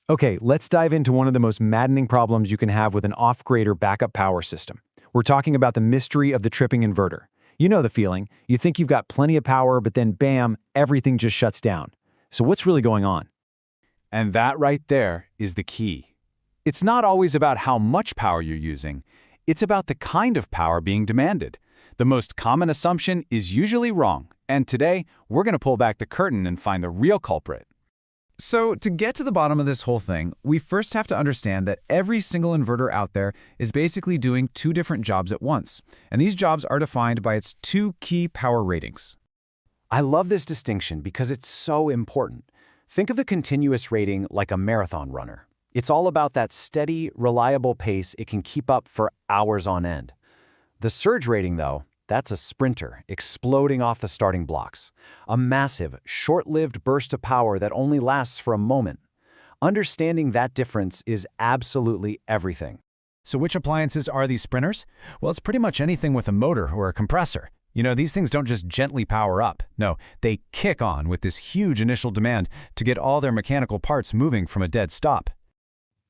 Okay, let's dive into one of the most maddening problems you can have with an off-grid or backup power system. We're talking about the mystery of the tripping inverter. You know the feeling. You think you've got plenty of power, but then bam, everything just shuts down. So what's really going on? And that right there is the key. It's not always about how much power you're using. It's about the kind of power being demanded. The most common assumption is usually wrong, and today we're going to pull back the curtain and find the real culprit. So to get to the bottom of this whole thing, we first have to understand that every single inverter out there is basically doing two different jobs at once, and these jobs are defined by its two key power ratings. I love this distinction because it's so important. Think of the continuous rating like a marathon runner. It's all about that steady, reliable pace it can keep up for hours on end. The surge rating, though, that's a sprinter exploding off the starting blocks. A massive, short-lived burst of power that only lasts for a moment. Understanding that difference is absolutely everything. So which appliances are these sprinters? Well, it's pretty much anything with a motor or a compressor. You know, these things don't just gently power up. No, they kick on with this huge initial demand to get all their mechanical parts moving from a dead stop.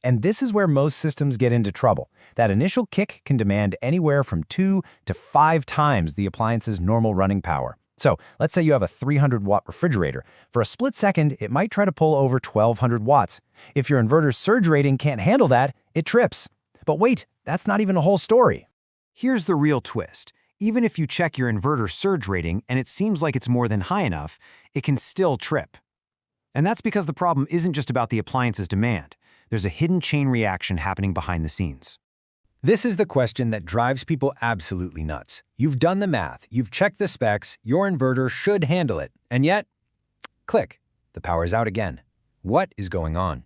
And this is where most systems get into trouble. That initial kick can demand anywhere from 2 to 5 times the appliance's normal running power. So let's say you have a 300-watt refrigerator. For a split second, it might try to pull over 1,200 watts. If your inverter's surge rating can't handle that, it trips. But wait, that's not even a whole story. Here's the real twist. Even if you check your inverter surge rating and it seems like it's more than high enough, it can still trip. And that's because the problem isn't just about the appliance's demand. There's a hidden chain reaction happening behind the scenes. This is the question that drives people absolutely nuts. You've done the math, you've checked the specs, your inverter should handle it, and yet, click, the power's out again. What is going on?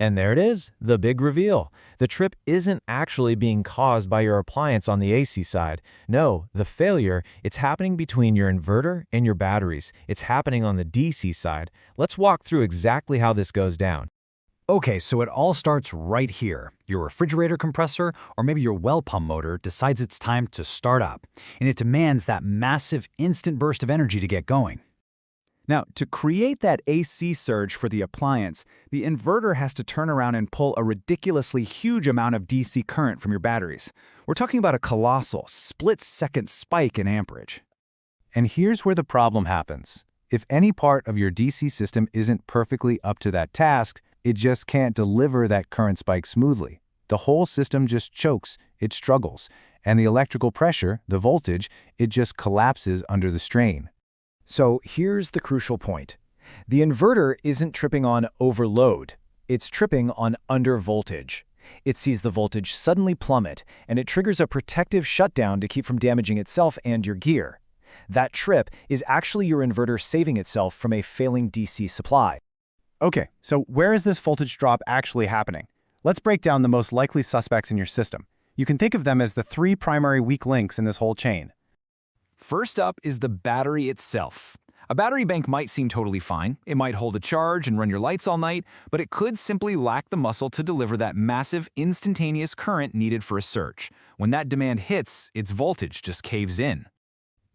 And there it is, the big reveal. The trip isn't actually being caused by your appliance on the AC side. No, the failure, it's happening between your inverter and your batteries. It's happening on the DC side. Let's walk through exactly how this goes down. Okay, so it all starts right here. Your refrigerator compressor, or maybe your well pump motor, decides it's time to start up, and it demands that massive instant burst of energy to get going. Now, to create that AC surge for the appliance, the inverter has to turn around and pull a ridiculously huge amount of DC current from your batteries. We're talking about a colossal, split-second spike in amperage. And here's where the problem happens. If any part of your DC system isn't perfectly up to that task, it just can't deliver that current spike smoothly. The whole system just chokes, it struggles, and the electrical pressure, the voltage, it just collapses under the strain. So here's the crucial point. The inverter isn't tripping on overload. It's tripping on undervoltage. It sees the voltage suddenly plummet, and it triggers a protective shutdown to keep from damaging itself and your gear. That trip is actually your inverter saving itself from a failing DC supply. Okay, so where is this voltage drop actually happening? Let's break down the most likely suspects in your system. You can think of them as the 3 primary weak links in this whole chain. First up is the battery itself. A battery bank might seem totally fine. It might hold a charge and run your lights all night, but it could simply lack the muscle to deliver that massive, instantaneous current needed for a surge. When that demand hits, its voltage just caves in.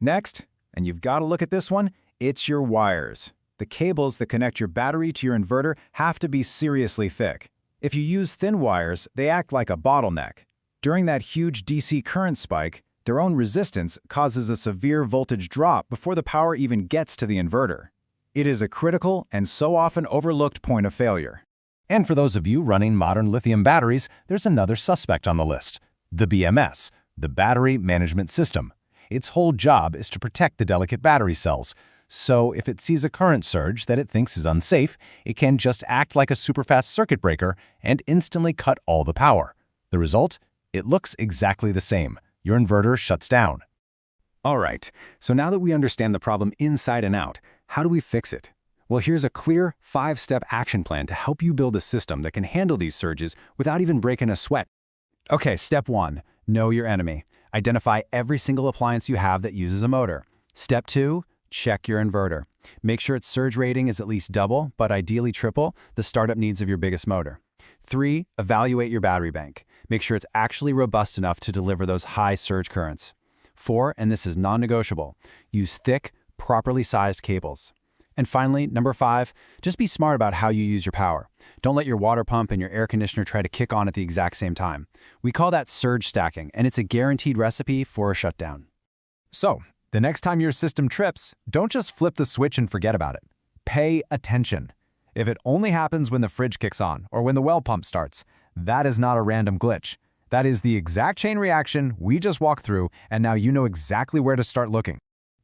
Next, and you've got to look at this one, it's your wires. The cables that connect your battery to your inverter have to be seriously thick. If you use thin wires, they act like a bottleneck. During that huge DC current spike, their own resistance causes a severe voltage drop before the power even gets to the inverter. It is a critical and so often overlooked point of failure. And for those of you running modern lithium batteries, there's another suspect on the list, the BMS, the Battery Management System. Its whole job is to protect the delicate battery cells. So if it sees a current surge that it thinks is unsafe, it can just act like a superfast circuit breaker and instantly cut all the power. The result? It looks exactly the same. Your inverter shuts down. All right, so now that we understand the problem inside and out, how do we fix it? Well, here's a clear 5-step action plan to help you build a system that can handle these surges without even breaking a sweat. Okay, step 1, know your enemy. Identify every single appliance you have that uses a motor. Step 2, check your inverter. Make sure its surge rating is at least double, but ideally triple, the startup needs of your biggest motor. 3, evaluate your battery bank. Make sure it's actually robust enough to deliver those high surge currents. 4, and this is non-negotiable, use thick, properly sized cables. And finally, number 5, just be smart about how you use your power. Don't let your water pump and your air conditioner try to kick on at the exact same time. We call that surge stacking, and it's a guaranteed recipe for a shutdown. So, the next time your system trips, don't just flip the switch and forget about it. Pay attention. If it only happens when the fridge kicks on or when the well pump starts, that is not a random glitch. That is the exact chain reaction we just walked through, and now you know exactly where to start looking.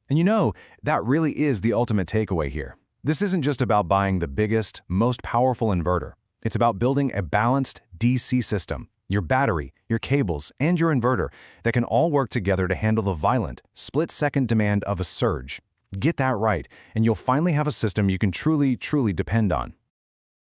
And you know, that really is the ultimate takeaway here. This isn't just about buying the biggest, most powerful inverter. It's about building a balanced DC system, your battery, your cables, and your inverter that can all work together to handle the violent, split-second demand of a surge. Get that right, and you'll finally have a system you can truly depend on.